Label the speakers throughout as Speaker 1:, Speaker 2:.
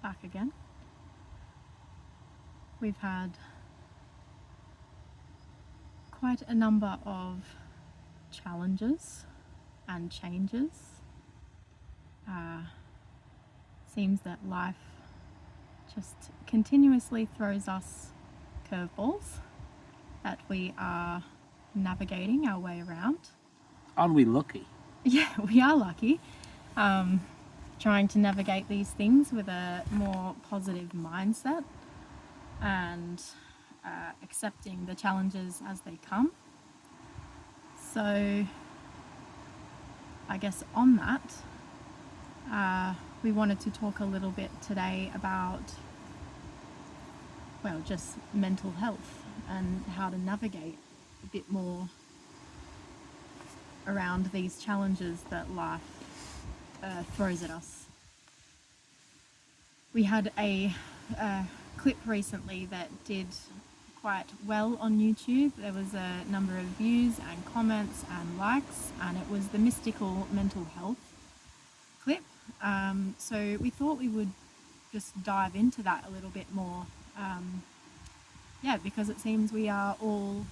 Speaker 1: back again. We've had quite a number of challenges and changes. Seems that life just continuously throws us curveballs that we are navigating our way around.
Speaker 2: Aren't we lucky?
Speaker 1: Yeah, we are lucky. Trying to navigate these things with a more positive mindset and accepting the challenges as they come. So I guess on that, we wanted to talk a little bit today about, well, just mental health and how to navigate a bit more around these challenges that life throws at us. We had a clip recently that did quite well on YouTube. There was a number of views and comments and likes, and it was the mystical mental health clip. So we thought we would just dive into that a little bit more. Because it seems we are all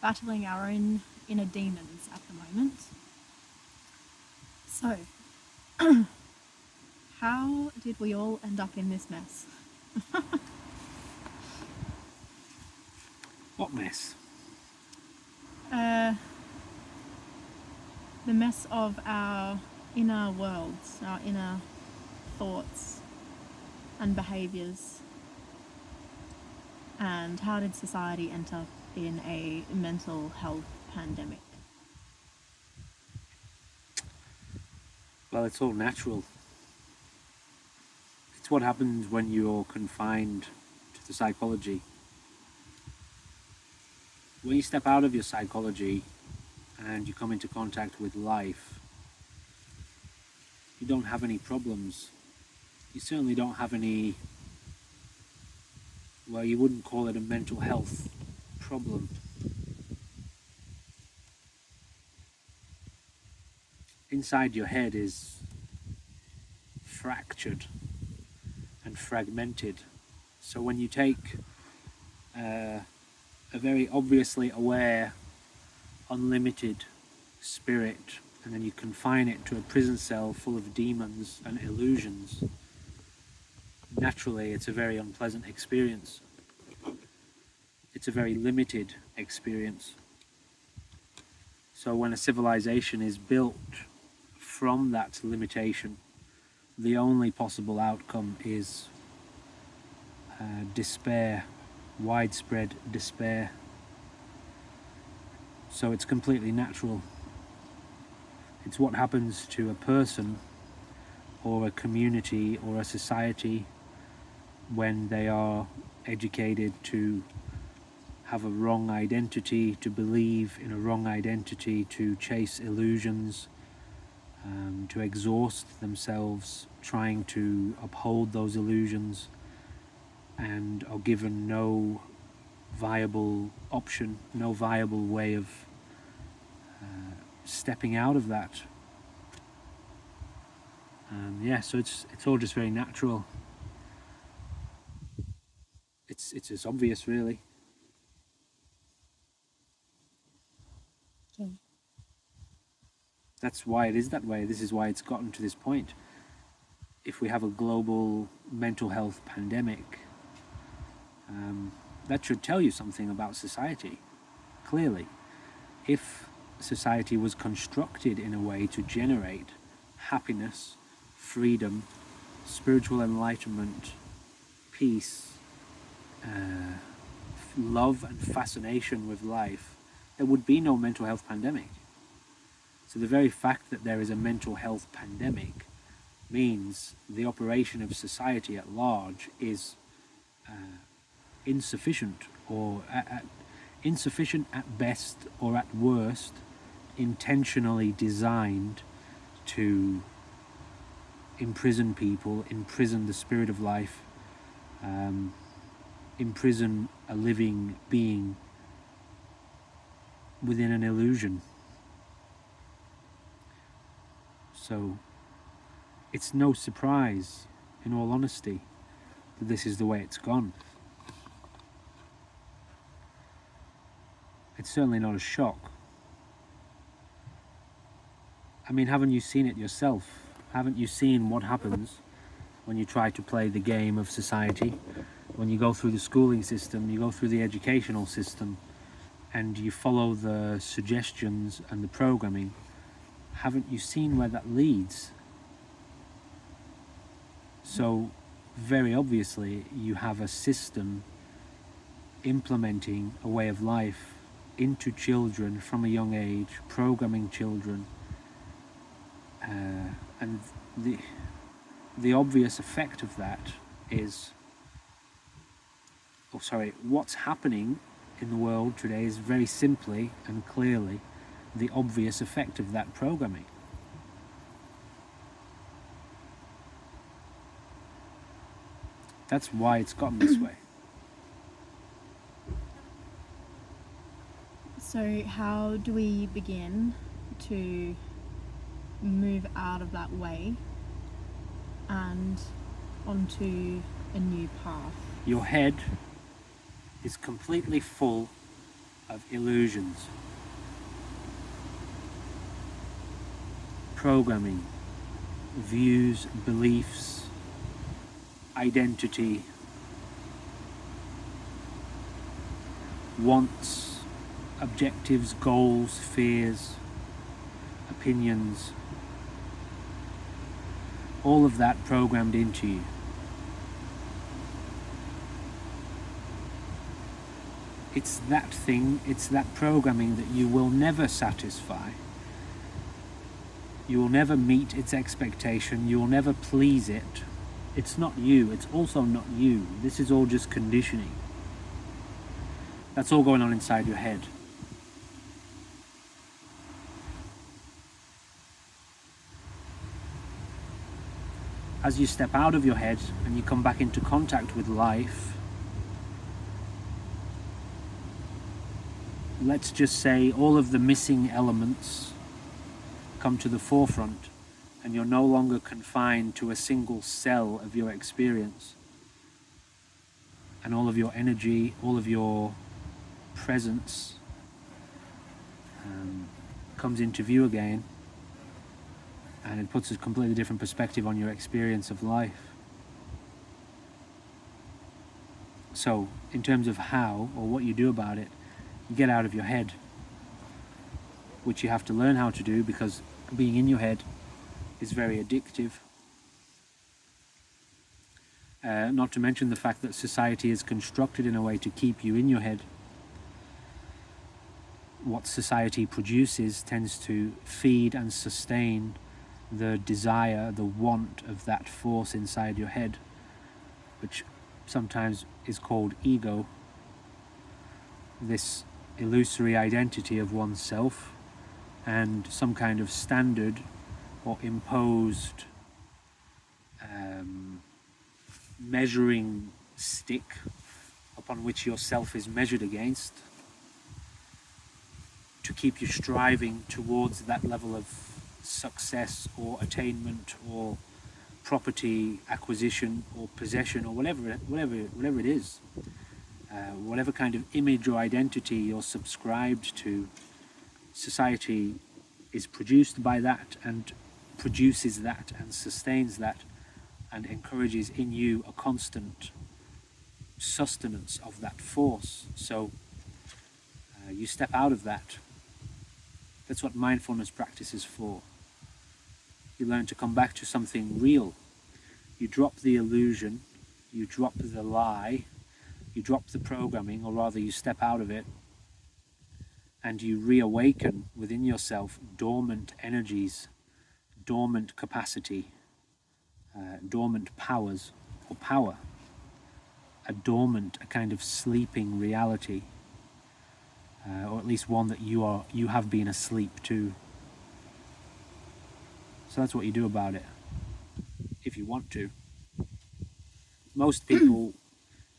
Speaker 1: battling our own inner demons at the moment. So, how did we all end up in this mess?
Speaker 2: What mess?
Speaker 1: The mess of our inner worlds, our inner thoughts and behaviours. And how did society end up in a mental health pandemic?
Speaker 2: Well, it's all natural. It's what happens when you're confined to the psychology. When you step out of your psychology and you come into contact with life, you don't have any problems. You certainly don't have any, well, you wouldn't call it a mental health problem. Inside your head is fractured and fragmented. So when you take a very obviously aware, unlimited spirit and then you confine it to a prison cell full of demons and illusions, naturally it's a very unpleasant experience. It's a very limited experience. So when a civilization is built from that limitation, the only possible outcome is despair, widespread despair. So it's completely natural. It's what happens to a person or a community or a society when they are educated to have a wrong identity, to believe in a wrong identity, to chase illusions, to exhaust themselves trying to uphold those illusions, and are given no viable option, no viable way of stepping out of that. So it's all just very natural. It's as obvious, really.
Speaker 1: Okay.
Speaker 2: That's why it is that way. This is why it's gotten to this point. If we have a global mental health pandemic, that should tell you something about society, clearly. If society was constructed in a way to generate happiness, freedom, spiritual enlightenment, peace, love and fascination with life, there would be no mental health pandemic. So the very fact that there is a mental health pandemic means the operation of society at large is insufficient, or insufficient at best, or at worst intentionally designed to imprison people, imprison the spirit of life, imprison a living being within an illusion. So it's no surprise in all honesty, that this is the way it's gone. It's certainly not a shock. I mean, haven't you seen it yourself? Haven't you seen what happens when you try to play the game of society? When you go through the schooling system, you go through the educational system, and you follow the suggestions and the programming, haven't you seen where that leads? So, very obviously, you have a system implementing a way of life into children from a young age, programming children, and the obvious effect of that is, what's happening in the world today is very simply and clearly the obvious effect of that programming. That's why it's gotten this way.
Speaker 1: So how do we begin to move out of that way and onto a new path?
Speaker 2: Your head is completely full of illusions, programming, views, beliefs, identity, wants, objectives, goals, fears, opinions, all of that programmed into you. It's that thing, it's that programming that you will never satisfy. You will never meet its expectation, you will never please it. It's not you, it's also not you. This is all just conditioning. That's all going on inside your head. As you step out of your head and you come back into contact with life, let's just say all of the missing elements come to the forefront and you're no longer confined to a single cell of your experience. And all of your energy, all of your presence comes into view again, and it puts a completely different perspective on your experience of life. So, in terms of how or what you do about it, you get out of your head, which you have to learn how to do because being in your head is very addictive. Not to mention the fact that society is constructed in a way to keep you in your head. What society produces tends to feed and sustain the desire, the want of that force inside your head, which sometimes is called ego, this illusory identity of oneself and some kind of standard or imposed measuring stick upon which yourself is measured against to keep you striving towards that level of success or attainment or property acquisition or possession or whatever it is, whatever kind of image or identity you're subscribed to. Society is produced by that and produces that and sustains that and encourages in you a constant sustenance of that force. So you step out of that. That's what mindfulness practice is for. You learn to come back to something real. You drop the illusion, you drop the lie, you drop the programming, or rather you step out of it, and you reawaken within yourself dormant energies, dormant capacity, dormant powers, or power, a kind of sleeping reality, or at least one that you have been asleep to. So that's what you do about it, if you want to. Most people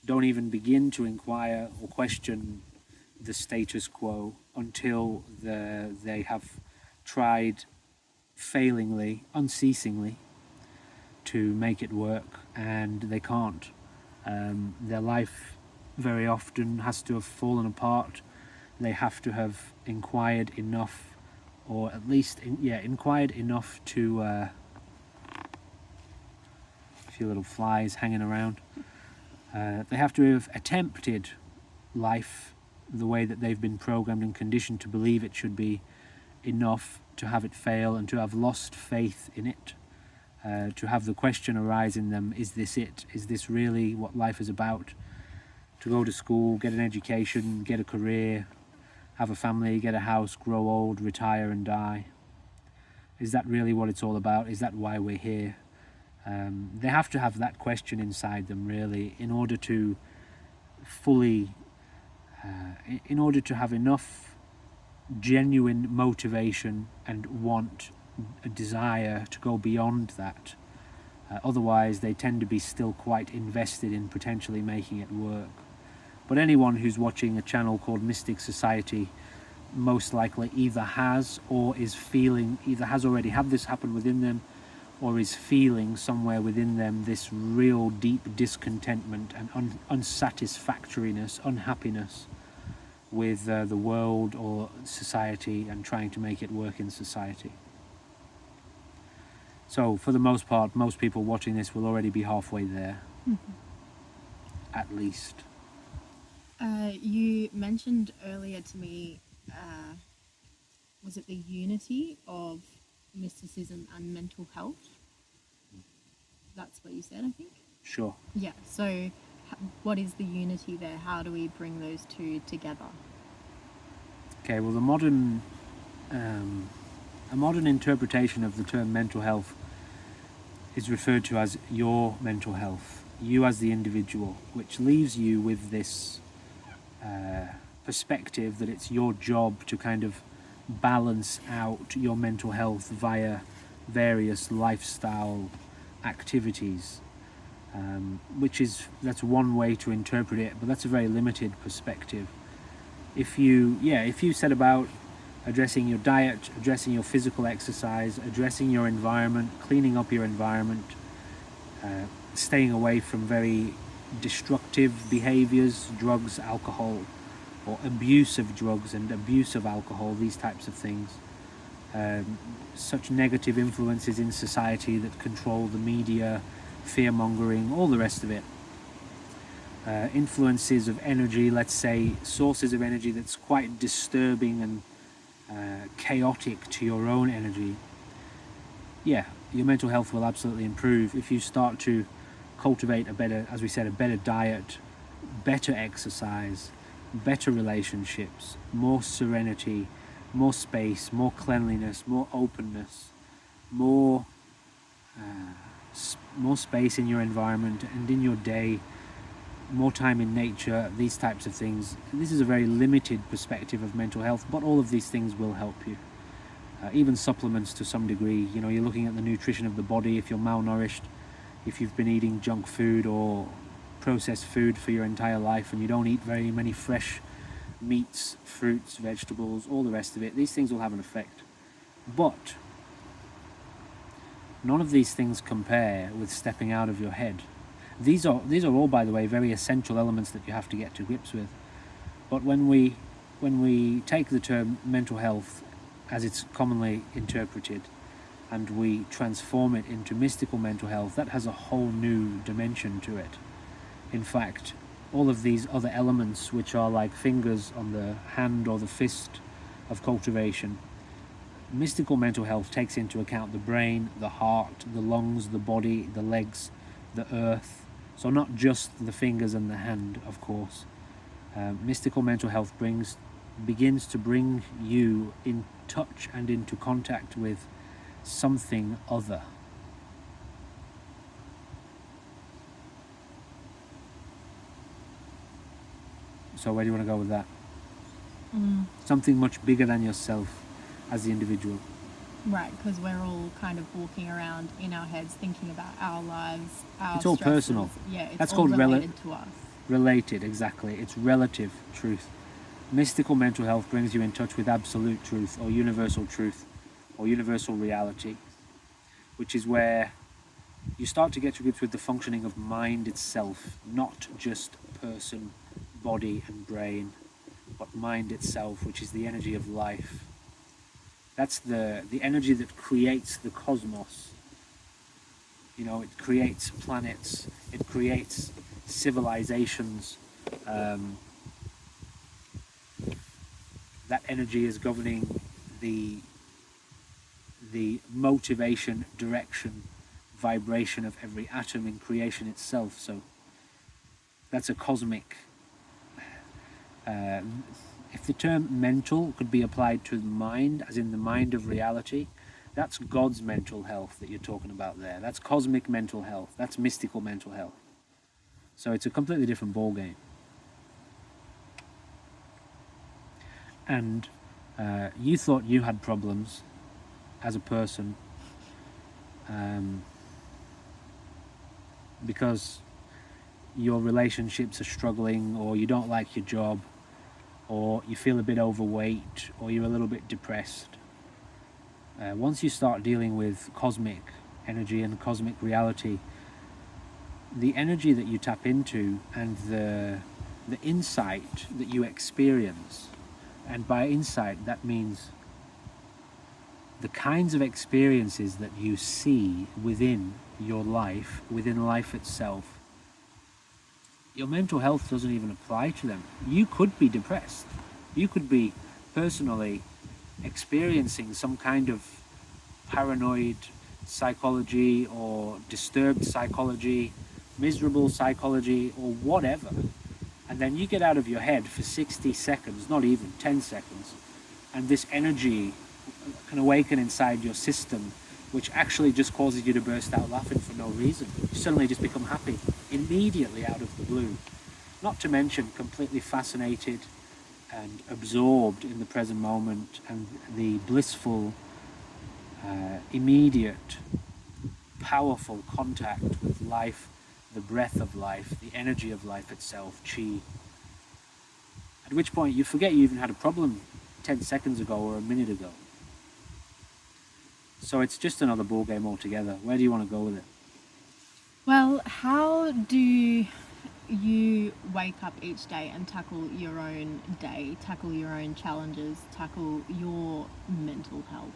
Speaker 2: don't even begin to inquire or question the status quo until they have tried failingly, unceasingly, to make it work, and they can't. Their life very often has to have fallen apart. They have to have inquired enough, or at least inquired enough to a few little flies hanging around. They have to have attempted life the way that they've been programmed and conditioned to believe it should be, enough to have it fail and to have lost faith in it, to have the question arise in them, is this it? Is this really what life is about? To go to school, get an education, get a career, have a family, get a house, grow old, retire and die. Is that really what it's all about? Is that why we're here? They have to have that question inside them, really, in order to fully, in order to have enough genuine motivation and want, a desire to go beyond that. Otherwise, they tend to be still quite invested in potentially making it work. But anyone who's watching a channel called Mystic Society most likely either has or is feeling, either has already had this happen within them, or is feeling somewhere within them this real deep discontentment and unsatisfactoriness, unhappiness with the world or society, and trying to make it work in society. So for the most part, most people watching this will already be halfway there, at least.
Speaker 1: You mentioned earlier to me, was it the unity of mysticism and mental health? That's what you said, I think.
Speaker 2: Sure.
Speaker 1: Yeah, so what is the unity there? How do we bring those two together?
Speaker 2: Okay, well, a modern interpretation of the term mental health is referred to as your mental health, you as the individual, which leaves you with this perspective that it's your job to kind of balance out your mental health via various lifestyle activities, that's one way to interpret it, but that's a very limited perspective. If you set about addressing your diet, addressing your physical exercise, addressing your environment, cleaning up your environment, staying away from very destructive behaviors, drugs, alcohol, or abuse of drugs and abuse of alcohol, these types of things, such negative influences in society that control the media, fear-mongering, all the rest of it. Influences of energy, let's say sources of energy that's quite disturbing and chaotic to your own energy. Yeah, your mental health will absolutely improve if you start to cultivate a better, as we said, a better diet, better exercise, better relationships, more serenity, more space, more cleanliness, more openness, more space in your environment and in your day, more time in nature, these types of things. This is a very limited perspective of mental health, but all of these things will help you. Even supplements to some degree. You know, you're looking at the nutrition of the body. If you're malnourished, if you've been eating junk food or processed food for your entire life and you don't eat very many fresh meats, fruits, vegetables, all the rest of it, these things will have an effect. But none of these things compare with stepping out of your head. These are all, by the way, very essential elements that you have to get to grips with. But when we take the term mental health as it's commonly interpreted and we transform it into mystical mental health, that has a whole new dimension to it. In fact, all of these other elements, which are like fingers on the hand or the fist of cultivation, mystical mental health takes into account the brain, the heart, the lungs, the body, the legs, the earth. So not just the fingers and the hand, of course. Mystical mental health begins to bring you in touch and into contact with something other. So where do you want to go with that? Something much bigger than yourself as the individual.
Speaker 1: Right, because we're all kind of walking around in our heads thinking about our lives, our
Speaker 2: It's all
Speaker 1: stresses.
Speaker 2: personal.
Speaker 1: Yeah, it's
Speaker 2: That's
Speaker 1: all
Speaker 2: called
Speaker 1: related to us.
Speaker 2: Related, exactly. It's relative truth. Mystical mental health brings you in touch with absolute truth or universal reality, which is where you start to get to grips with the functioning of mind itself, not just person, body and brain, but mind itself, which is the energy of life. That's the energy that creates the cosmos. You know, it creates planets, it creates civilizations. That energy is governing the motivation, direction, vibration of every atom in creation itself. So that's a cosmic. If the term mental could be applied to the mind, as in the mind of reality, that's God's mental health that you're talking about there. That's cosmic mental health. That's mystical mental health. So it's a completely different ballgame. And you thought you had problems as a person because your relationships are struggling, or you don't like your job, or you feel a bit overweight, or you're a little bit depressed. Once you start dealing with cosmic energy and cosmic reality, the energy that you tap into and the insight that you experience, and by insight that means the kinds of experiences that you see within your life, within life itself, your mental health doesn't even apply to them. You could be depressed. You could be personally experiencing some kind of paranoid psychology or disturbed psychology, miserable psychology, or whatever. And then you get out of your head for 60 seconds, not even 10 seconds, and this energy can awaken inside your system, which actually just causes you to burst out laughing for no reason. You suddenly just become happy, immediately out of the blue. Not to mention completely fascinated and absorbed in the present moment, and the blissful, immediate, powerful contact with life, the breath of life, the energy of life itself, chi. At which point you forget you even had a problem 10 seconds ago or a minute ago. So it's just another ball game altogether. Where do you want to go with it?
Speaker 1: Well, how do you wake up each day and tackle your own day, tackle your own challenges, tackle your mental health?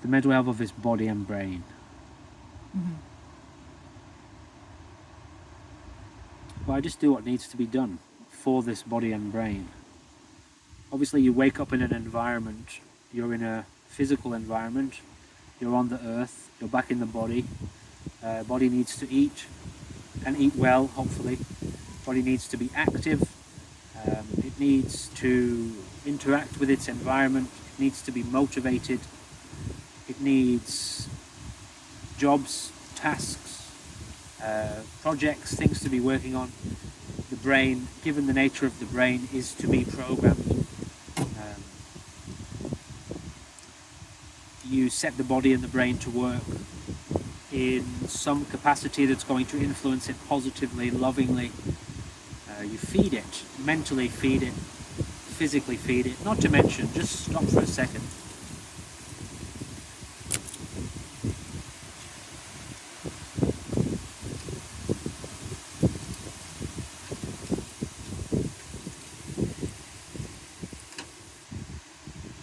Speaker 2: The mental health of this body and brain.
Speaker 1: Mm-hmm.
Speaker 2: Well, I just do what needs to be done for this body and brain. Obviously, you wake up in an environment, you're in a physical environment, you're on the earth, you're back in the body. Body needs to eat, and eat well, hopefully. Body needs to be active. It needs to interact with its environment. It needs to be motivated. It needs jobs, tasks, projects, things to be working on. The brain, given the nature of the brain, is to be programmed. You set the body and the brain to work in some capacity that's going to influence it positively, lovingly. You feed it, mentally feed it, physically feed it. Not to mention, just stop for a second.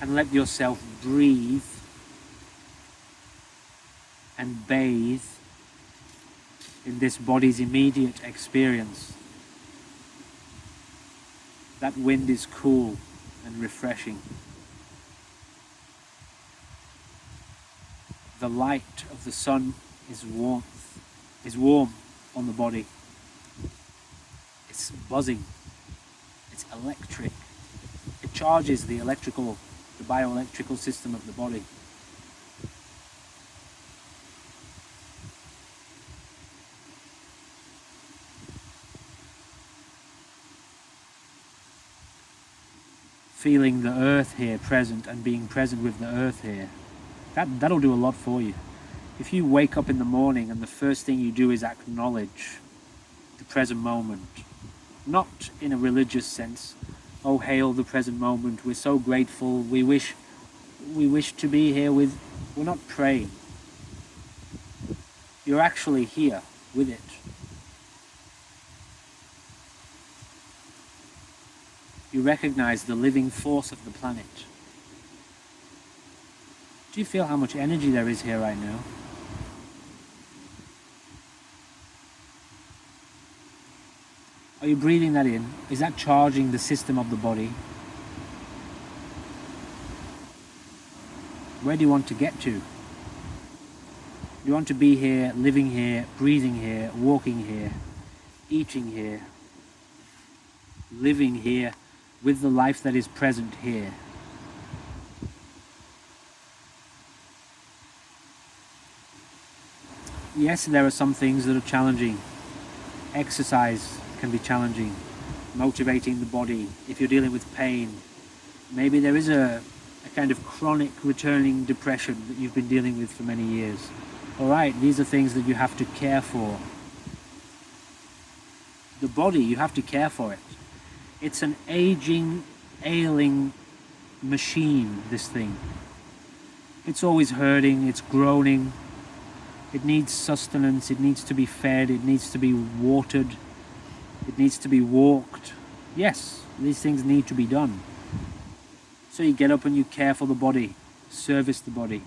Speaker 2: And let yourself breathe and bathe in this body's immediate experience. That wind is cool and refreshing. The light of the sun is warm on the body. It's buzzing. It's electric. It charges the bioelectrical system of the body. Feeling the earth here present and being present with the earth here, that'll do a lot for you. If you wake up in the morning and the first thing you do is acknowledge the present moment, not in a religious sense, oh hail the present moment, we're so grateful, we wish to be here with, we're not praying. You're actually here with it. You recognize the living force of the planet. Do you feel how much energy there is here right now? Are you breathing that in? Is that charging the system of the body? Where do you want to get to? You want to be here, living here, breathing here, walking here, eating here, living here with the life that is present here. Yes, there are some things that are challenging. Exercise can be challenging. Motivating the body. If you're dealing with pain, maybe there is a kind of chronic returning depression that you've been dealing with for many years. All right, these are things that you have to care for. The body, you have to care for it. It's an aging, ailing machine, this thing. It's always hurting, it's groaning. It needs sustenance, it needs to be fed, it needs to be watered, it needs to be walked. Yes, these things need to be done. So you get up and you care for the body, service the body,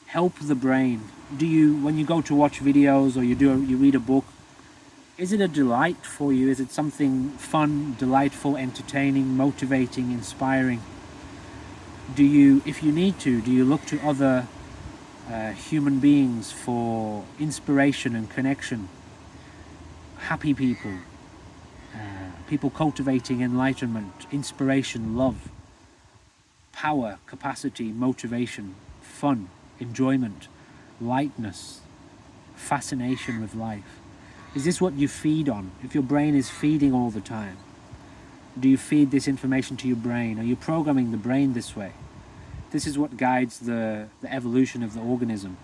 Speaker 2: help the brain. When you go to watch videos or you read a book, is it a delight for you? Is it something fun, delightful, entertaining, motivating, inspiring? If you need to, do you look to other human beings for inspiration and connection? Happy people, people cultivating enlightenment, inspiration, love, power, capacity, motivation, fun, enjoyment, lightness, fascination with life. Is this what you feed on? If your brain is feeding all the time, do you feed this information to your brain? Are you programming the brain this way? This is what guides the evolution of the organism.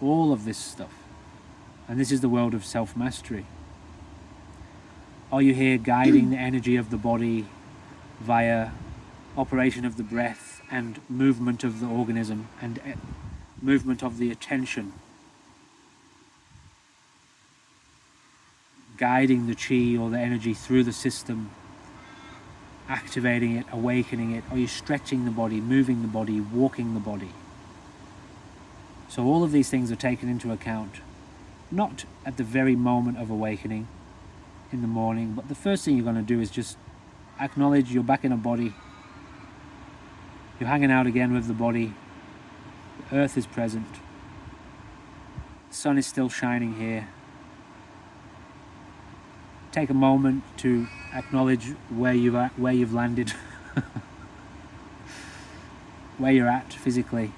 Speaker 2: All of this stuff. And this is the world of self-mastery. Are you here guiding the energy of the body via operation of the breath and movement of the organism and movement of the attention? Guiding the chi or the energy through the system, activating it, awakening it. Are you stretching the body, moving the body, walking the body? So all of these things are taken into account, not at the very moment of awakening in the morning, but the first thing you're going to do is just acknowledge you're back in a body. You're hanging out again with the body. The earth is present. The sun is still shining here. Take a moment to acknowledge where you've landed, where you're at physically,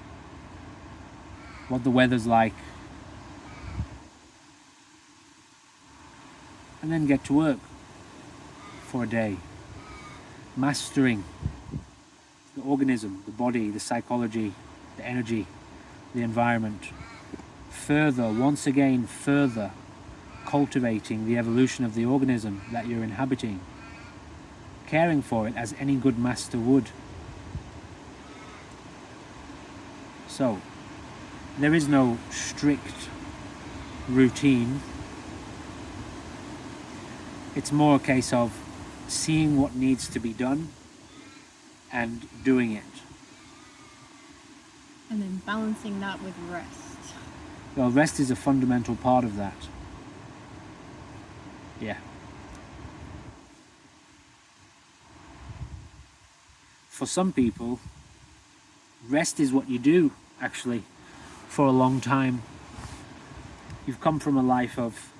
Speaker 2: what the weather's like, and then get to work for a day, mastering the organism, the body, the psychology, the energy, the environment. Once again, cultivating the evolution of the organism that you're inhabiting, caring for it as any good master would. So, there is no strict routine. It's more a case of seeing what needs to be done and doing it.
Speaker 1: And then balancing that with rest.
Speaker 2: Well, rest is a fundamental part of that. Yeah. For some people, rest is what you do, actually, for a long time. You've come from a life of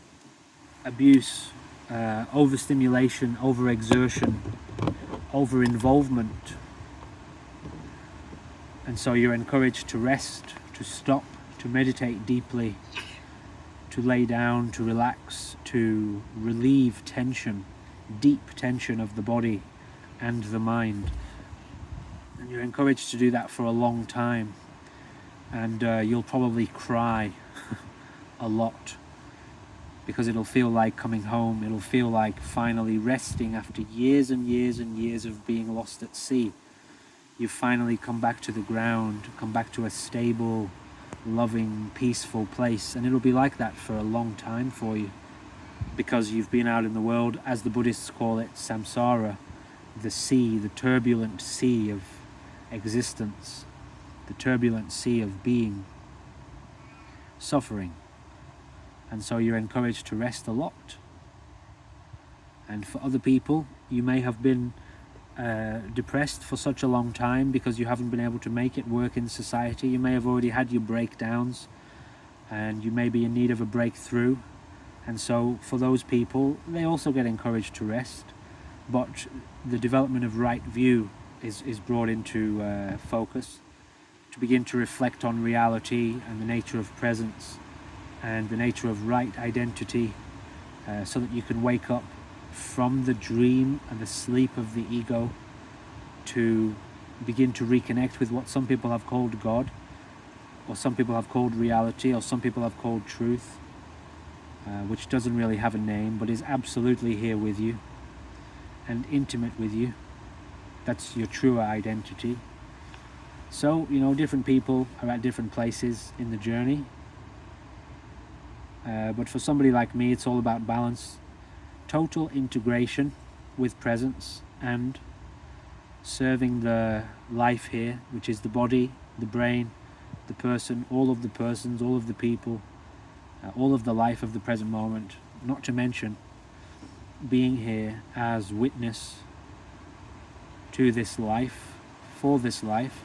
Speaker 2: abuse, overstimulation, overexertion, over-involvement. And so you're encouraged to rest, to stop, to meditate deeply, to lay down, to relax, to relieve tension, deep tension of the body and the mind. And you're encouraged to do that for a long time. And you'll probably cry a lot, because it'll feel like coming home. It'll feel like finally resting after years and years and years of being lost at sea. You've finally come back to the ground, come back to a stable, loving, peaceful place, and it'll be like that for a long time for you, because you've been out in the world, as the Buddhists call it, samsara, the sea, the turbulent sea of existence, the turbulent sea of being, suffering. And so you're encouraged to rest a lot. And for other people, you may have been depressed for such a long time because you haven't been able to make it work in society. You may have already had your breakdowns, and you may be in need of a breakthrough. And so for those people, they also get encouraged to rest. But the development of right view is brought into focus, to begin to reflect on reality and the nature of presence and the nature of right identity, so that you can wake up from the dream and the sleep of the ego to begin to reconnect with what some people have called God, or some people have called reality, or some people have called truth, which doesn't really have a name but is absolutely here with you and intimate with you. That's your truer identity. So, different people are at different places in the journey. But for somebody like me, it's all about balance, total integration with presence, and serving the life here, which is the body, the brain, the person, all of the persons, all of the people, all of the life of the present moment, not to mention being here as witness to this life, for this life,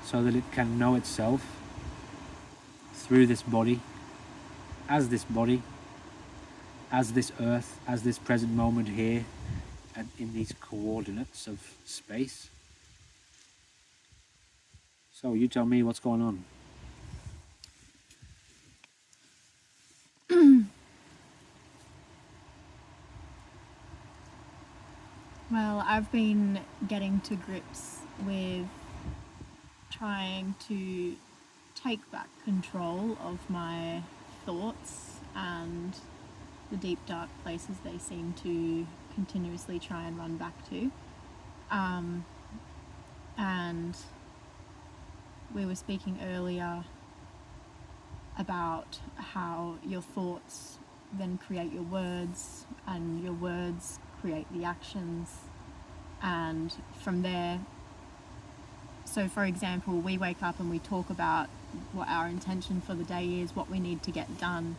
Speaker 2: so that it can know itself through this body, as this earth, as this present moment here, and in these coordinates of space. So you tell me what's going on.
Speaker 1: Well, I've been getting to grips with trying to take back control of my thoughts and the deep dark places they seem to continuously try and run back to. And we were speaking earlier about how your thoughts then create your words, and your words create the actions, and from there, so for example, we wake up and we talk about what our intention for the day is, what we need to get done,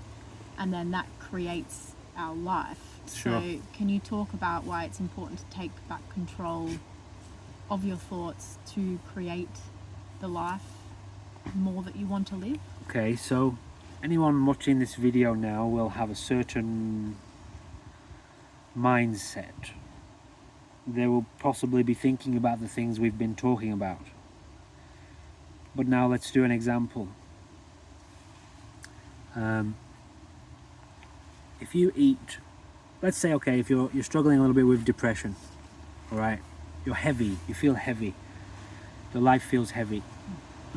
Speaker 1: and then that creates our life.
Speaker 2: Sure.
Speaker 1: So can you talk about why it's important to take back control of your thoughts to create the life more that you want to live?
Speaker 2: Okay, so anyone watching this video now will have a certain mindset. They will possibly be thinking about the things we've been talking about. But now let's do an example. If you eat, let's say, okay, if you're struggling a little bit with depression, all right, you're heavy, you feel heavy, the life feels heavy.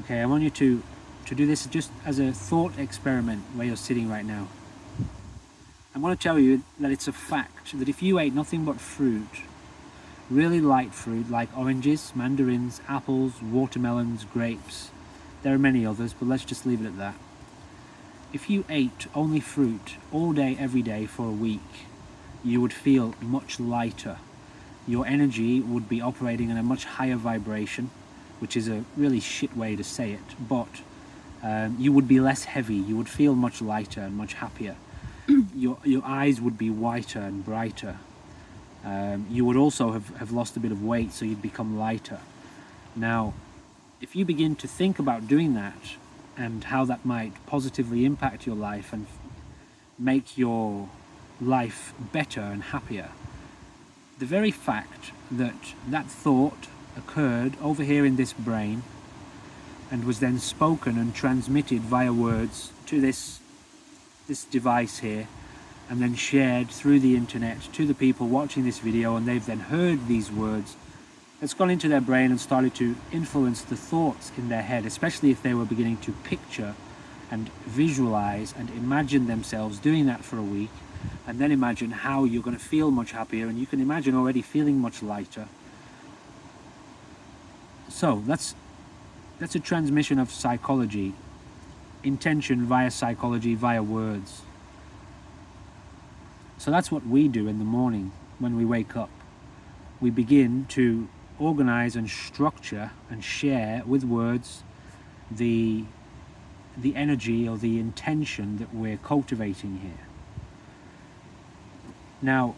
Speaker 2: Okay, I want you to do this just as a thought experiment where you're sitting right now. I want to tell you that it's a fact that if you ate nothing but fruit, really light fruit like oranges, mandarins, apples, watermelons, grapes, there are many others, but let's just leave it at that. If you ate only fruit all day, every day for a week, you would feel much lighter. Your energy would be operating in a much higher vibration, which is a really shit way to say it, but you would be less heavy, you would feel much lighter and much happier. Your eyes would be whiter and brighter. You would also have lost a bit of weight, so you'd become lighter. Now, if you begin to think about doing that and how that might positively impact your life and make your life better and happier, the very fact that that thought occurred over here in this brain and was then spoken and transmitted via words to this device here, and then shared through the internet to the people watching this video, and they've then heard these words, it's gone into their brain and started to influence the thoughts in their head, especially if they were beginning to picture and visualize and imagine themselves doing that for a week, and then imagine how you're going to feel much happier, and you can imagine already feeling much lighter. So that's a transmission of psychology intention via psychology, via words. So that's what we do in the morning when we wake up. We begin to organize and structure and share with words the energy or the intention that we're cultivating here. Now,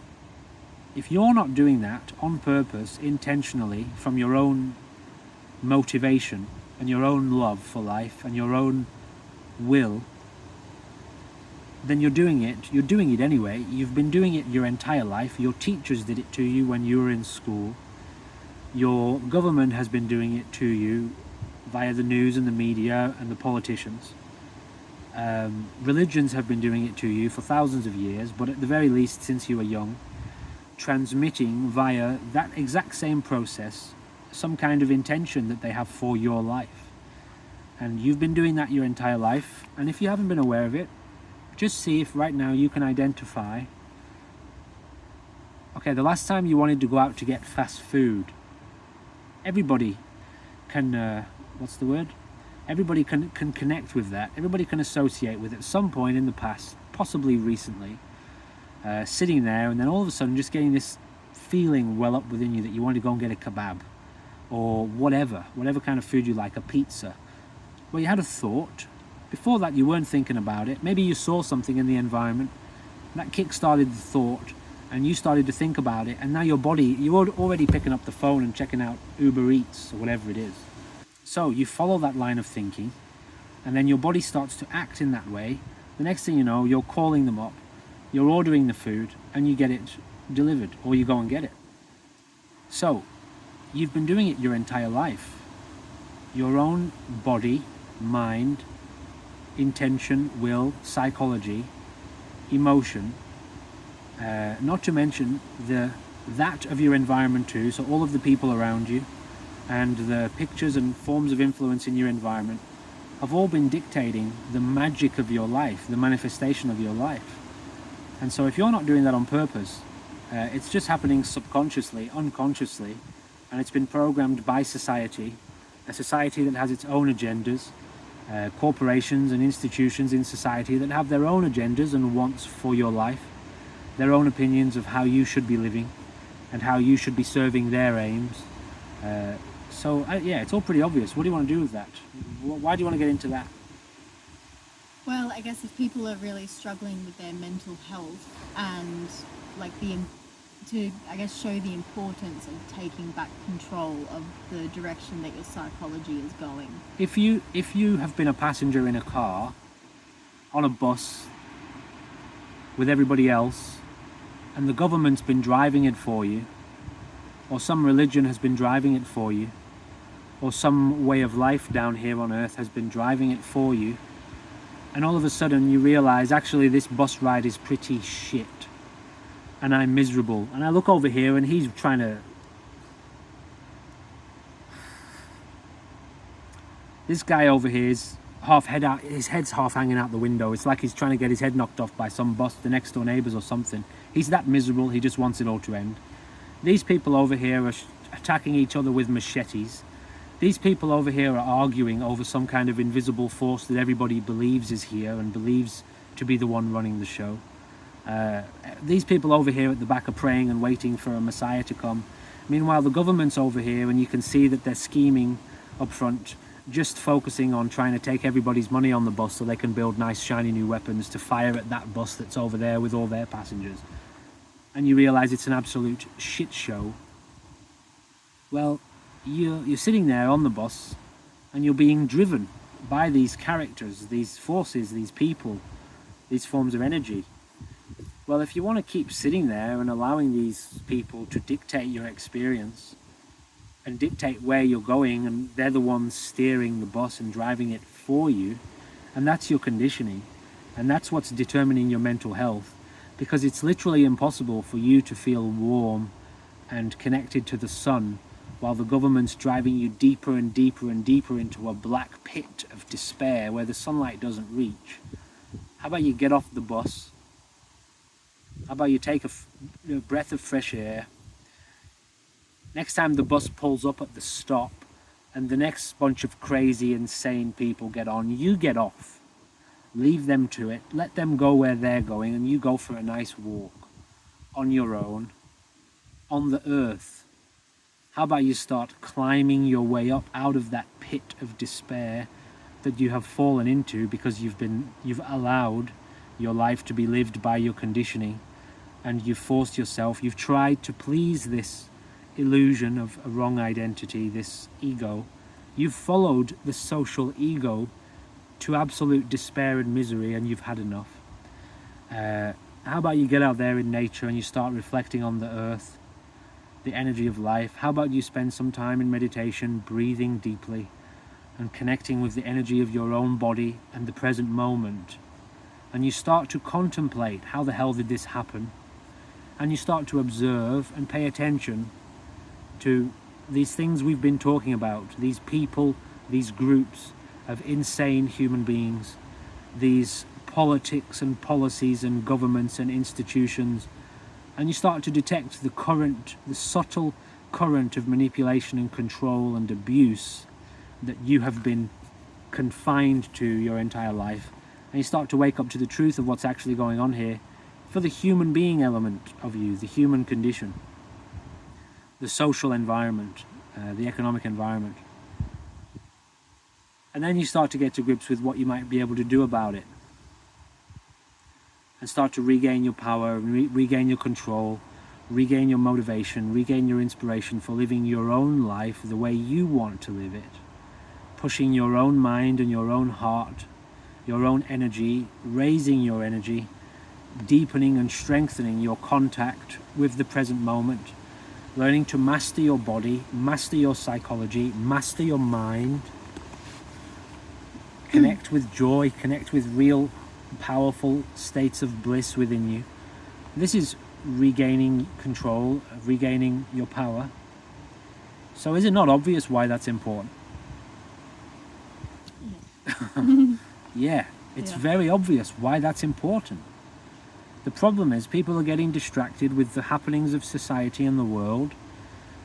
Speaker 2: if you're not doing that on purpose, intentionally, from your own motivation and your own love for life and your own will, then you're doing it anyway. You've been doing it your entire life. Your teachers did it to you when you were in school. Your government has been doing it to you via the news and the media and the politicians. Religions have been doing it to you for thousands of years, but at the very least since you were young, transmitting via that exact same process some kind of intention that they have for your life. And you've been doing that your entire life, and if you haven't been aware of it, just see if right now you can identify, okay, the last time you wanted to go out to get fast food, everybody can, everybody can connect with that. Everybody can associate with it at some point in the past, possibly recently, sitting there and then all of a sudden just getting this feeling well up within you that you want to go and get a kebab or whatever kind of food you like, a pizza. Well, you had a thought. Before that you weren't thinking about it. Maybe you saw something in the environment that kick-started the thought and you started to think about it, and now you're already picking up the phone and checking out Uber Eats or whatever it is. So you follow that line of thinking, and then your body starts to act in that way. The next thing you know, you're calling them up, you're ordering the food, and you get it delivered, or you go and get it. So you've been doing it your entire life. Your own body, mind, intention, will, psychology, emotion, not to mention that of your environment too, so all of the people around you and the pictures and forms of influence in your environment have all been dictating the magic of your life, the manifestation of your life. And so if you're not doing that on purpose, it's just happening subconsciously, unconsciously, and it's been programmed by society, a society that has its own agendas, corporations and institutions in society that have their own agendas and wants for your life, their own opinions of how you should be living and how you should be serving their aims. Yeah, it's all pretty obvious. What do you want to do with that? Why do you want to get into that?
Speaker 1: Well, I guess if people are really struggling with their mental health and like to show the importance of taking back control of the direction that your psychology is going.
Speaker 2: If you have been a passenger in a car, on a bus, with everybody else, and the government's been driving it for you, or some religion has been driving it for you, or some way of life down here on earth has been driving it for you, and all of a sudden you realize actually this bus ride is pretty shit and I'm miserable, and I look over here and he's trying to, this guy over here is his head's half hanging out the window. It's like he's trying to get his head knocked off by some bus, the next door neighbours or something. He's that miserable, he just wants it all to end. These people over here are attacking each other with machetes. These people over here are arguing over some kind of invisible force that everybody believes is here and believes to be the one running the show. These people over here at the back are praying and waiting for a messiah to come. Meanwhile, the government's over here and you can see that they're scheming up front, just focusing on trying to take everybody's money on the bus so they can build nice shiny new weapons to fire at that bus that's over there with all their passengers. And you realize it's an absolute shit show. Well, you're sitting there on the bus and you're being driven by these characters, these forces, these people, these forms of energy. Well, if you want to keep sitting there and allowing these people to dictate your experience and dictate where you're going, and they're the ones steering the bus and driving it for you, and that's your conditioning, and that's what's determining your mental health, because it's literally impossible for you to feel warm and connected to the sun while the government's driving you deeper and deeper and deeper into a black pit of despair where the sunlight doesn't reach. How about you get off the bus? How about you take a breath of fresh air? Next time the bus pulls up at the stop and the next bunch of crazy, insane people get on, you get off. Leave them to it. Let them go where they're going, and you go for a nice walk on your own, on the earth. How about you start climbing your way up out of that pit of despair that you have fallen into because you've allowed your life to be lived by your conditioning, and you've forced yourself, you've tried to please this illusion of a wrong identity, this ego. You've followed the social ego to absolute despair and misery, and you've had enough. How about you get out there in nature and you start reflecting on the earth, the energy of life? How about you spend some time in meditation, breathing deeply and connecting with the energy of your own body and the present moment? And you start to contemplate, how the hell did this happen? And you start to observe and pay attention to these things we've been talking about, these people, these groups of insane human beings, these politics and policies and governments and institutions, and you start to detect the current, the subtle current of manipulation and control and abuse that you have been confined to your entire life, and you start to wake up to the truth of what's actually going on here for the human being element of you, the human condition, the social environment, the economic environment. And then you start to get to grips with what you might be able to do about it, and start to regain your power, regain your control, regain your motivation, regain your inspiration for living your own life the way you want to live it, pushing your own mind and your own heart, your own energy, raising your energy, deepening and strengthening your contact with the present moment, learning to master your body, master your psychology, master your mind, connect with joy, connect with real powerful states of bliss within you. This is regaining control, regaining your power. So is it not obvious why that's important? Yeah, it's very obvious why that's important. The problem is people are getting distracted with the happenings of society and the world,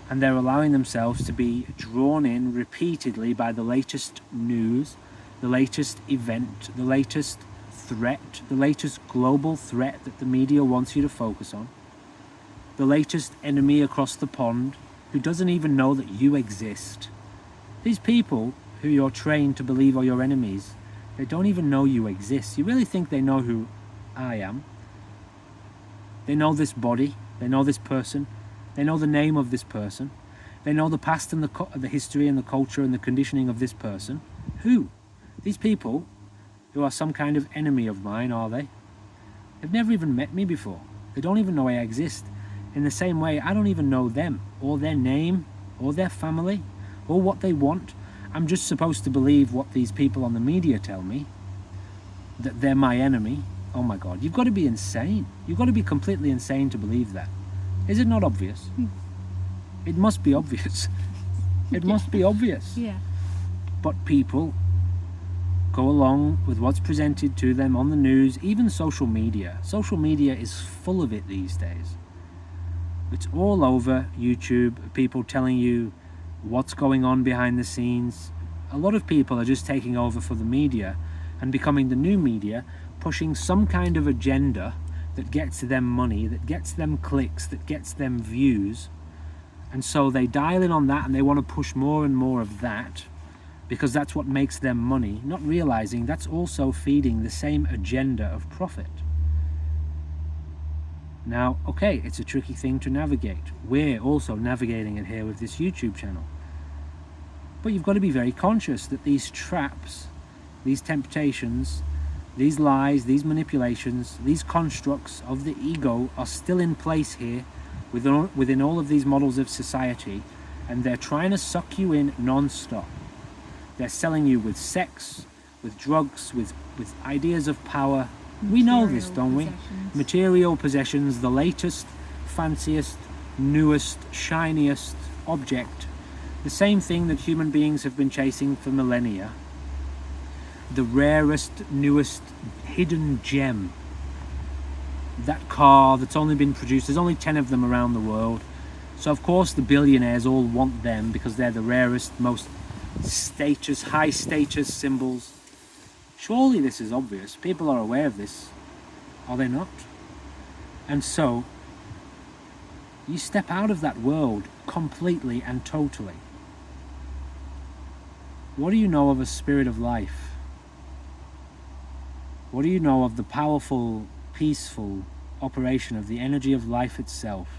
Speaker 2: and they're allowing themselves to be drawn in repeatedly by the latest news, the latest event, the latest threat, the latest global threat that the media wants you to focus on, the latest enemy across the pond who doesn't even know that you exist. These people who you're trained to believe are your enemies, they don't even know you exist. You really think they know who I am? They know this body, they know this person, they know the name of this person, they know the past and the history and the culture and the conditioning of this person. Who? These people who are some kind of enemy of mine, are they? They've never even met me before. They don't even know I exist. In the same way, I don't even know them, or their name, or their family, or what they want. I'm just supposed to believe what these people on the media tell me, that they're my enemy. Oh my God, you've got to be insane. You've got to be completely insane to believe that. Is it not obvious? It must be obvious. It must be obvious.
Speaker 1: Yeah.
Speaker 2: But people go along with what's presented to them on the news, even social media. Social media is full of it these days. It's all over YouTube, people telling you what's going on behind the scenes. A lot of people are just taking over for the media and becoming the new media, pushing some kind of agenda that gets them money, that gets them clicks, that gets them views. And so they dial in on that and they want to push more and more of that, because that's what makes them money, not realizing that's also feeding the same agenda of profit. Now, okay, it's a tricky thing to navigate. We're also navigating it here with this YouTube channel. But you've got to be very conscious that these traps, these temptations, these lies, these manipulations, these constructs of the ego are still in place here within all of these models of society, and they're trying to suck you in non-stop. They're selling you with sex, with drugs, with ideas of power. We know this, don't we? Material possessions, the latest, fanciest, newest, shiniest object. The same thing that human beings have been chasing for millennia. The rarest, newest, hidden gem. That car that's only been produced, there's only 10 of them around the world. So of course the billionaires all want them because they're the rarest, most status, high status symbols. Surely this is obvious. People are aware of this, are they not? And so, you step out of that world completely and totally. What do you know of a spirit of life? What do you know of the powerful, peaceful operation of the energy of life itself,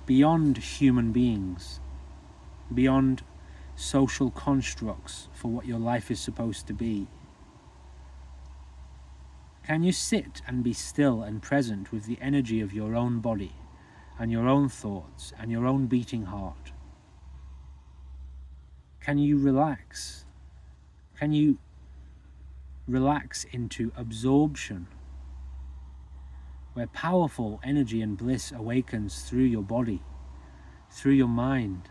Speaker 2: beyond human beings, beyond social constructs for what your life is supposed to be? Can you sit and be still and present with the energy of your own body and your own thoughts and your own beating heart? Can you relax? Can you relax into absorption, where powerful energy and bliss awakens through your body, through your mind?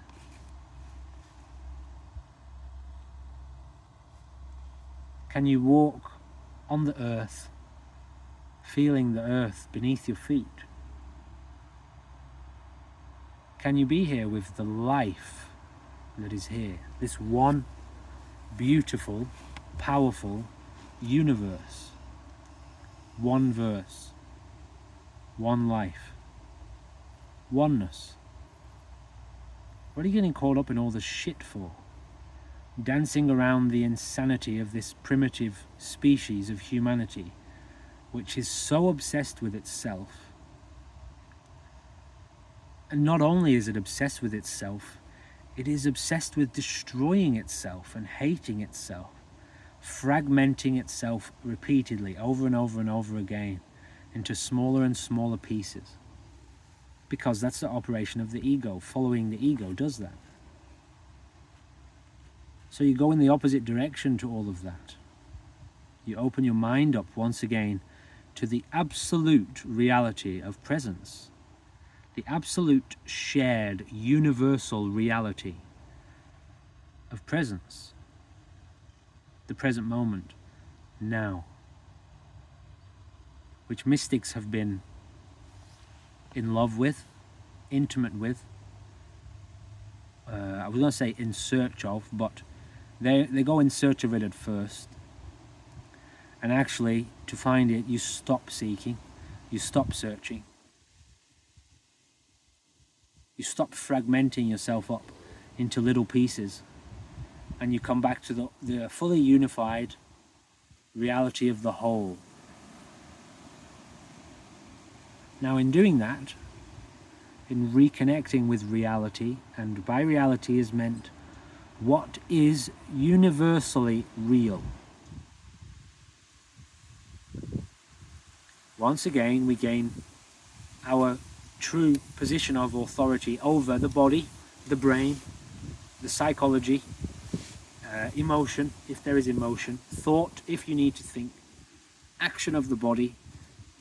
Speaker 2: Can you walk on the earth, feeling the earth beneath your feet? Can you be here with the life that is here, this one beautiful, powerful universe, one verse, one life, oneness? What are you getting caught up in all this shit for? Dancing around the insanity of this primitive species of humanity, which is so obsessed with itself. And not only is it obsessed with itself, it is obsessed with destroying itself and hating itself, fragmenting itself repeatedly over and over and over again into smaller and smaller pieces. Because that's the operation of the ego. Following the ego does that. So you go in the opposite direction to all of that. You open your mind up once again to the absolute reality of presence, the absolute shared universal reality of presence, the present moment, now, which mystics have been in love with, intimate with, I was going to say in search of, but they go in search of it at first. And actually, to find it, you stop seeking, you stop searching, you stop fragmenting yourself up into little pieces, and you come back to the fully unified reality of the whole. Now, in doing that, in reconnecting with reality, and by reality is meant what is universally real. Once again, we gain our true position of authority over the body, the brain, the psychology, emotion, if there is emotion, thought, if you need to think, action of the body,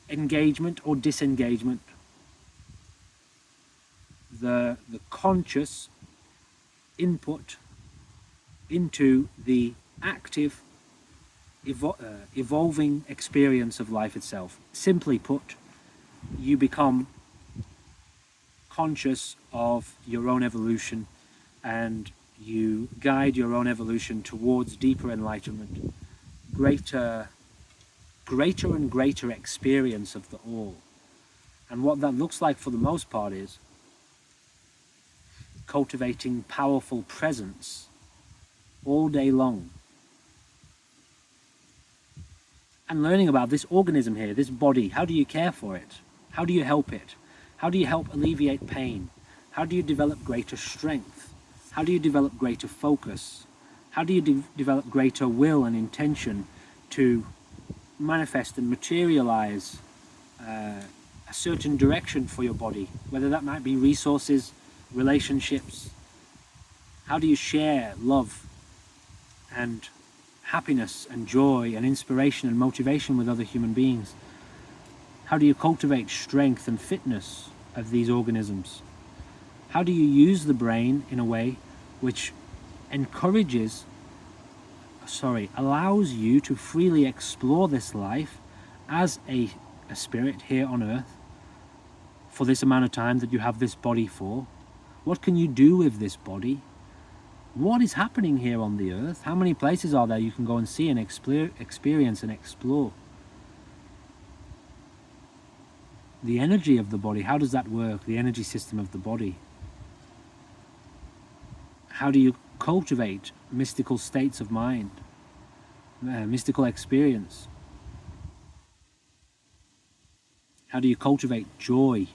Speaker 2: engagement or disengagement, the conscious input into the active evolving experience of life itself. Simply put, you become conscious of your own evolution, and you guide your own evolution towards deeper enlightenment, greater and greater experience of the all. And what that looks like for the most part is cultivating powerful presence all day long. And learning about this organism here, this body. How do you care for it? How do you help it? How do you help alleviate pain? How do you develop greater strength? How do you develop greater focus? How do you develop greater will and intention to manifest and materialize a certain direction for your body, whether that might be resources, relationships? How do you share love and happiness and joy and inspiration and motivation with other human beings? How do you cultivate strength and fitness of these organisms? How do you use the brain in a way which allows you to freely explore this life as a spirit here on earth for this amount of time that you have this body for? What can you do with this body? What is happening here on the earth? How many places are there you can go and see and experience and explore? The energy of the body, how does that work? The energy system of the body. How do you cultivate mystical states of mind, mystical experience? How do you cultivate joy,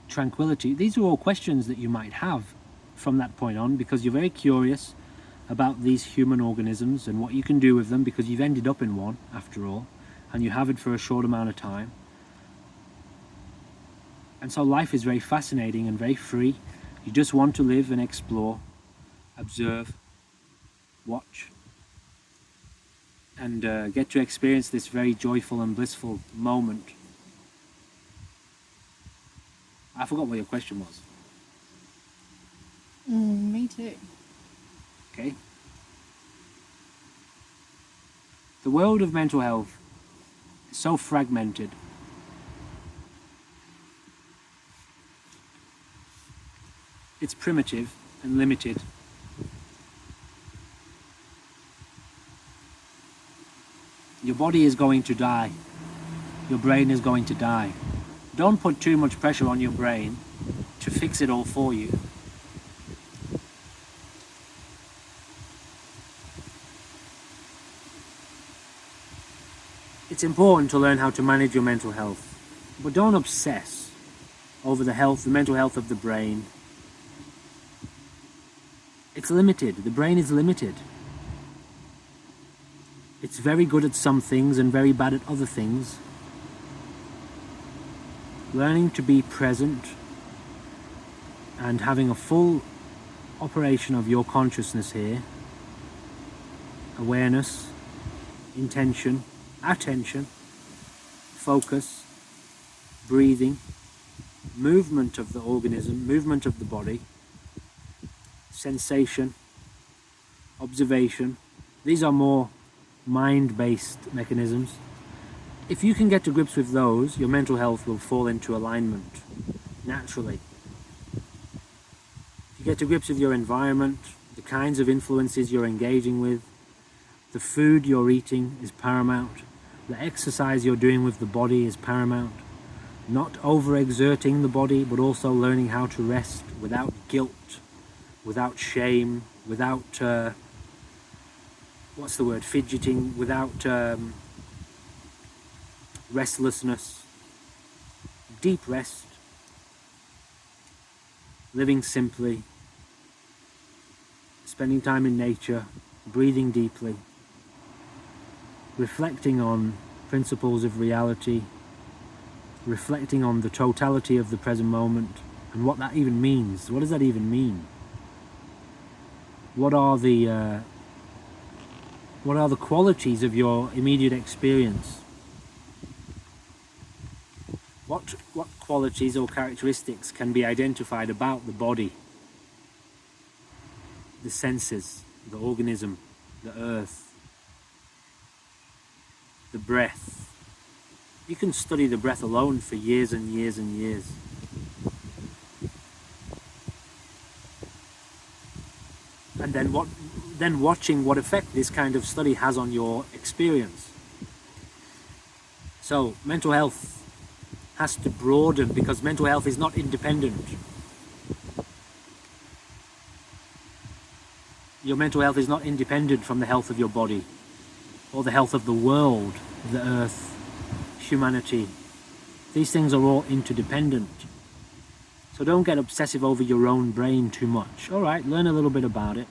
Speaker 2: tranquility? These are all questions that you might have from that point on, because you're very curious about these human organisms and what you can do with them, because you've ended up in one after all, and you have it for a short amount of time. And so life is very fascinating and very free. You just want to live and explore, observe, watch, and get to experience this very joyful and blissful moment. I forgot what your question was.
Speaker 1: Me too.
Speaker 2: Okay. The world of mental health is so fragmented. It's primitive and limited. Your body is going to die. Your brain is going to die. Don't put too much pressure on your brain to fix it all for you. It's important to learn how to manage your mental health, but don't obsess over the mental health of the brain. It's limited. The brain is limited. It's very good at some things and very bad at other things. Learning to be present and having a full operation of your consciousness here, awareness, intention, attention, focus, breathing, movement of the organism, movement of the body, sensation, observation. These are more mind-based mechanisms. If you can get to grips with those, your mental health will fall into alignment naturally. If you get to grips with your environment, the kinds of influences you're engaging with, the food you're eating is paramount, the exercise you're doing with the body is paramount. Not overexerting the body, but also learning how to rest without guilt, without shame, without fidgeting, without restlessness, deep rest, living simply, spending time in nature, breathing deeply, reflecting on principles of reality, reflecting on the totality of the present moment and what that even means. What does that even mean? What are the qualities of your immediate experience? What qualities or characteristics can be identified about the body, the senses, the organism, the earth, the breath? You can study the breath alone for years and years and years. And then watching what effect this kind of study has on your experience. So mental health has to broaden, because mental health is not independent. Your mental health is not independent from the health of your body or the health of the world, the earth, humanity. These things are all interdependent. So don't get obsessive over your own brain too much. All right, learn a little bit about it.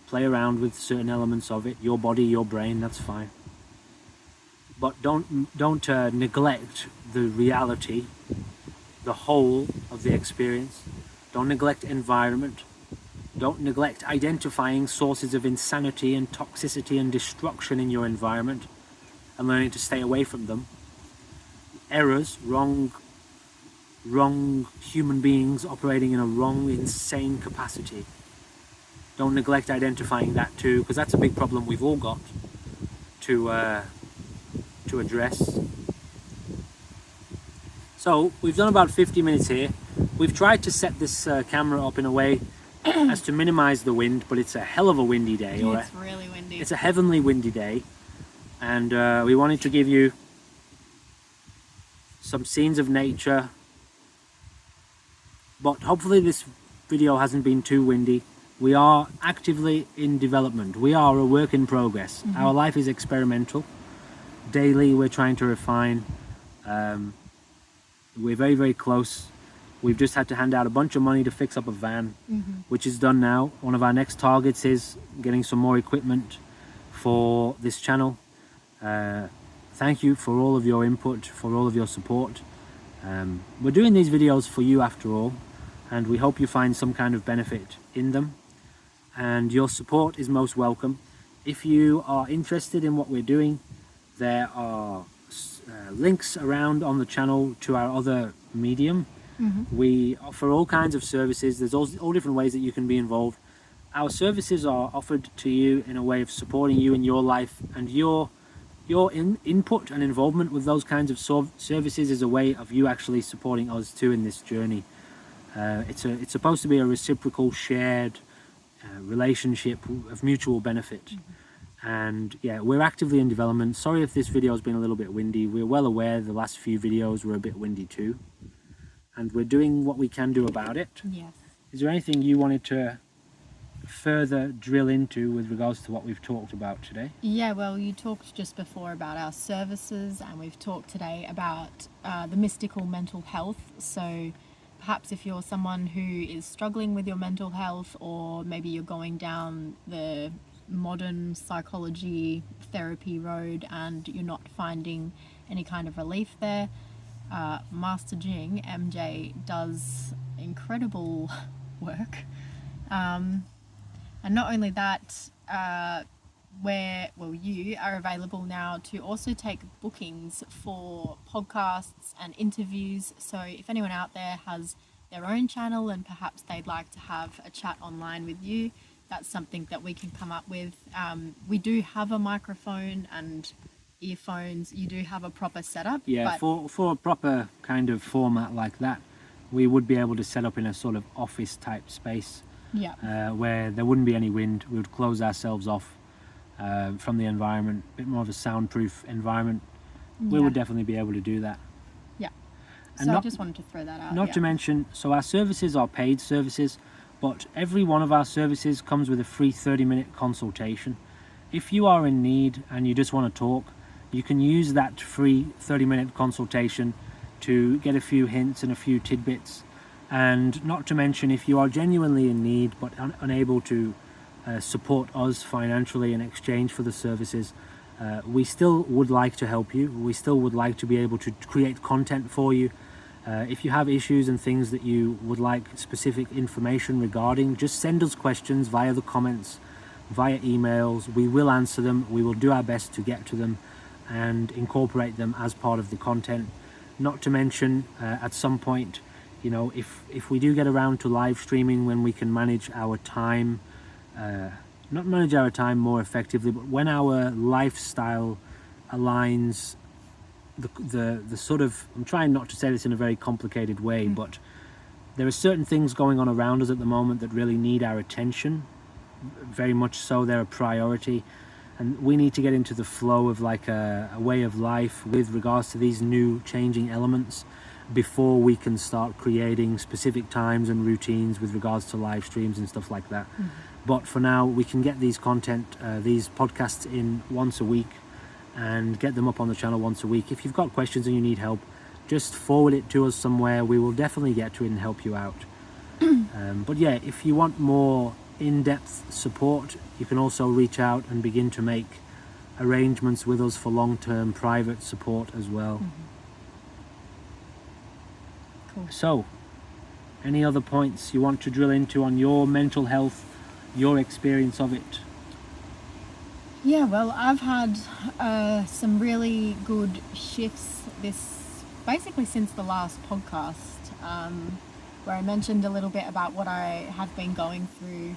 Speaker 2: Play around with certain elements of it. Your body, your brain, that's fine. But don't neglect the reality, the whole of the experience. Don't neglect environment. Don't neglect identifying sources of insanity and toxicity and destruction in your environment and learning to stay away from them. Errors, wrong human beings operating in a wrong, insane capacity. Don't neglect identifying that too, because that's a big problem we've all got to address. So we've done about 50 minutes here. We've tried to set this camera up in a way as to minimize the wind, but it's a hell of a windy day.
Speaker 1: It's really windy.
Speaker 2: It's a heavenly windy day, and we wanted to give you some scenes of nature, but hopefully this video hasn't been too windy. We are actively in development. We are a work in progress. Our life is experimental. Daily we're trying to refine. We're very, very close. We've just had to hand out a bunch of money to fix up a van, which is done now. One of our next targets is getting some more equipment for this channel. Thank you for all of your input, for all of your support. We're doing these videos for you after all, and we hope you find some kind of benefit in them, and your support is most welcome. If you are interested in what we're doing, there are links around on the channel to our other medium. We offer all kinds of services. There's all different ways that you can be involved. Our services are offered to you in a way of supporting you in your life, and your input and involvement with those kinds of services is a way of you actually supporting us too in this journey. It's supposed to be a reciprocal, shared relationship of mutual benefit. And yeah, we're actively in development. Sorry if this video has been a little bit windy. We're well aware the last few videos were a bit windy too, and we're doing what we can do about it.
Speaker 1: Yes.
Speaker 2: Is there anything you wanted to further drill into with regards to what we've talked about today?
Speaker 1: Yeah, well, you talked just before about our services, and we've talked today about the mystical mental health. So perhaps if you're someone who is struggling with your mental health, or maybe you're going down the modern psychology therapy road and you're not finding any kind of relief there, Master Jing, MJ, does incredible work. And not only that, you are available now to also take bookings for podcasts and interviews. So if anyone out there has their own channel and perhaps they'd like to have a chat online with you, that's something that we can come up with. We do have a microphone and earphones. You do have a proper setup.
Speaker 2: Yeah, for a proper kind of format like that, we would be able to set up in a sort of office type space.
Speaker 1: Yeah.
Speaker 2: Where there wouldn't be any wind. We would close ourselves off from the environment, a bit more of a soundproof environment. We would definitely be able to do that.
Speaker 1: Yeah.
Speaker 2: And
Speaker 1: So I just wanted to throw that out.
Speaker 2: Not to mention, so our services are paid services, but every one of our services comes with a free 30-minute consultation. If you are in need and you just want to talk, you can use that free 30-minute consultation to get a few hints and a few tidbits. And not to mention, if you are genuinely in need but unable to support us financially in exchange for the services, we still would like to help you. We still would like to be able to create content for you. If you have issues and things that you would like specific information regarding, just send us questions via the comments, via emails. We will answer them. We will do our best to get to them and incorporate them as part of the content. Not to mention, at some point, you know, if we do get around to live streaming when we can manage our time, not manage our time more effectively, but when our lifestyle aligns, the sort of, I'm trying not to say this in a very complicated way, but there are certain things going on around us at the moment that really need our attention, very much so. They're a priority, and we need to get into the flow of like a way of life with regards to these new changing elements before we can start creating specific times and routines with regards to live streams and stuff like that. But for now, we can get these these podcasts in once a week and get them up on the channel once a week. If you've got questions and you need help, just forward it to us somewhere. We will definitely get to it and help you out. But yeah, if you want more in-depth support, you can also reach out and begin to make arrangements with us for long-term private support as well.
Speaker 1: Cool.
Speaker 2: So, any other points you want to drill into on your mental health, your experience of it?
Speaker 1: Yeah, well, I've had some really good shifts basically since the last podcast, where I mentioned a little bit about what I have been going through.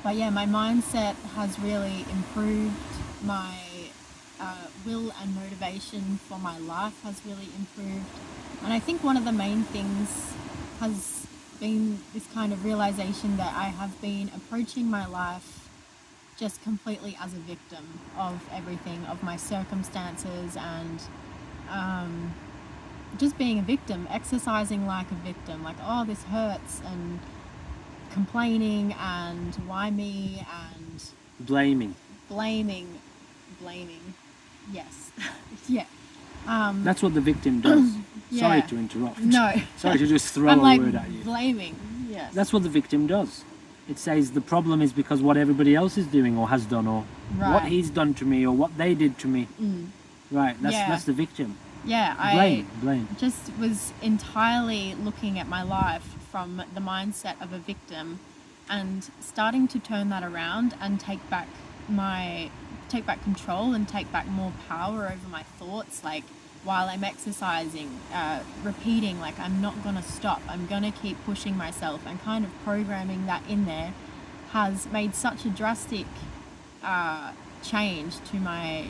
Speaker 1: But yeah, my mindset has really improved. My will and motivation for my life has really improved. And I think one of the main things has been this kind of realization that I have been approaching my life just completely as a victim of everything, of my circumstances, and just being a victim, exercising like a victim, like, oh, this hurts, and complaining, and why me, and
Speaker 2: Blaming.
Speaker 1: blaming, yes. Yeah.
Speaker 2: That's what the victim does. Sorry
Speaker 1: Yeah.
Speaker 2: to interrupt.
Speaker 1: No.
Speaker 2: Sorry to just throw
Speaker 1: I'm
Speaker 2: a
Speaker 1: like
Speaker 2: word at you.
Speaker 1: blaming, yes.
Speaker 2: That's what the victim does. It says the problem is because what everybody else is doing or has done, or what
Speaker 1: Right.
Speaker 2: he's done to me, or what they did to me. Right,
Speaker 1: Yeah.
Speaker 2: that's the victim.
Speaker 1: Yeah,
Speaker 2: Blame.
Speaker 1: I just was entirely looking at my life from the mindset of a victim, and starting to turn that around and take back control and take back more power over my thoughts, like while I'm exercising, repeating, like, I'm not gonna stop, I'm gonna keep pushing myself, and kind of programming that in there has made such a drastic change to my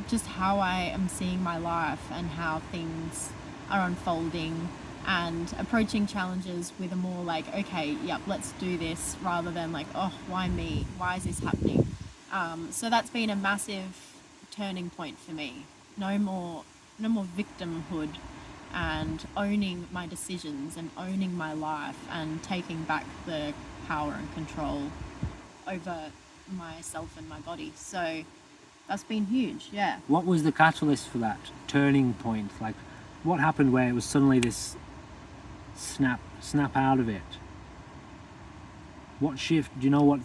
Speaker 1: just how I am seeing my life and how things are unfolding, and approaching challenges with a more like, okay, yep, let's do this, rather than like, oh, why me? Why is this happening? So that's been a massive turning point for me. No more victimhood, and owning my decisions and owning my life and taking back the power and control over myself and my body. So that's been huge, yeah.
Speaker 2: What was the catalyst for that turning point? Like, what happened where it was suddenly this snap out of it? What shift? Do you know what?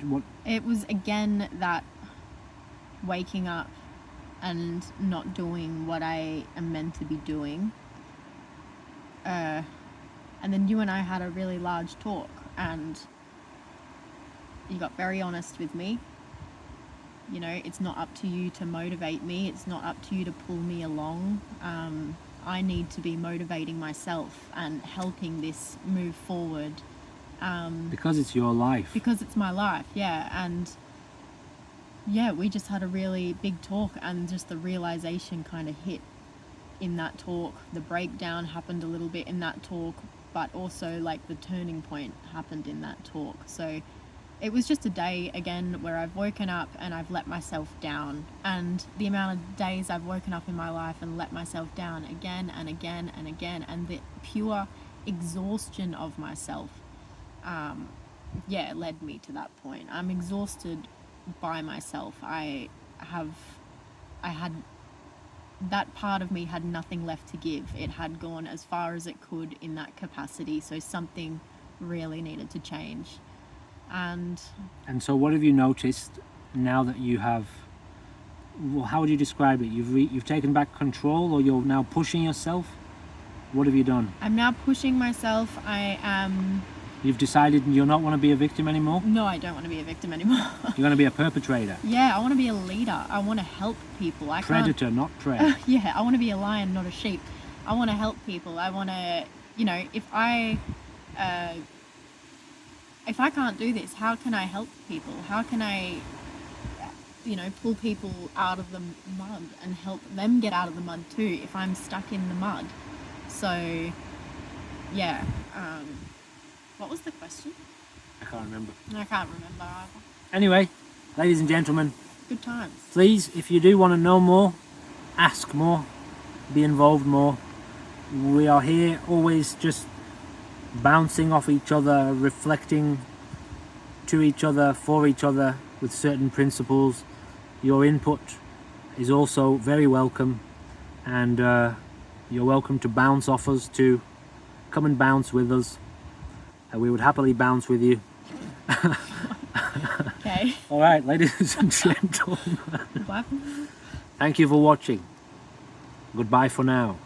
Speaker 1: It was again that waking up and not doing what I am meant to be doing. And then you and I had a really large talk, and you got very honest with me. You know, it's not up to you to motivate me. It's not up to you to pull me along. I need to be motivating myself and helping this move forward.
Speaker 2: Because it's your life.
Speaker 1: Because it's my life, yeah. And yeah, we just had a really big talk, and just the realization kind of hit in that talk. The breakdown happened a little bit in that talk, but also like the turning point happened in that talk. So it was just a day again where I've woken up and I've let myself down, and the amount of days I've woken up in my life and let myself down again and again and again, and the pure exhaustion of myself, led me to that point. I'm exhausted by myself. I had that part of me had nothing left to give. It had gone as far as it could in that capacity, so something really needed to change. And
Speaker 2: so what have you noticed now that you have, well, how would you describe it? You've taken back control, or you're now pushing yourself? What have you done?
Speaker 1: I'm now pushing myself.
Speaker 2: You've decided you don't want to be a victim anymore?
Speaker 1: No, I don't want to be a victim anymore.
Speaker 2: You're going to be a perpetrator.
Speaker 1: Yeah, I want to be a leader. I want to help people.
Speaker 2: Predator, not prey.
Speaker 1: Yeah, I want to be a lion, not a sheep. I want to help people. I want to, if I can't do this, how can I help people? How can I, pull people out of the mud and help them get out of the mud too, if I'm stuck in the mud? So, yeah. What was the question?
Speaker 2: I can't remember.
Speaker 1: I can't remember either.
Speaker 2: Anyway, ladies and gentlemen,
Speaker 1: Good times.
Speaker 2: please, if you do want to know more, ask more, be involved more. We are here always just bouncing off each other, reflecting to each other, for each other, with certain principles. Your input is also very welcome, and you're welcome to bounce off us too. Come and bounce with us. We would happily bounce with you.
Speaker 1: Okay.
Speaker 2: All right, ladies and gentlemen.
Speaker 1: Bye.
Speaker 2: Thank you for watching. Goodbye for now.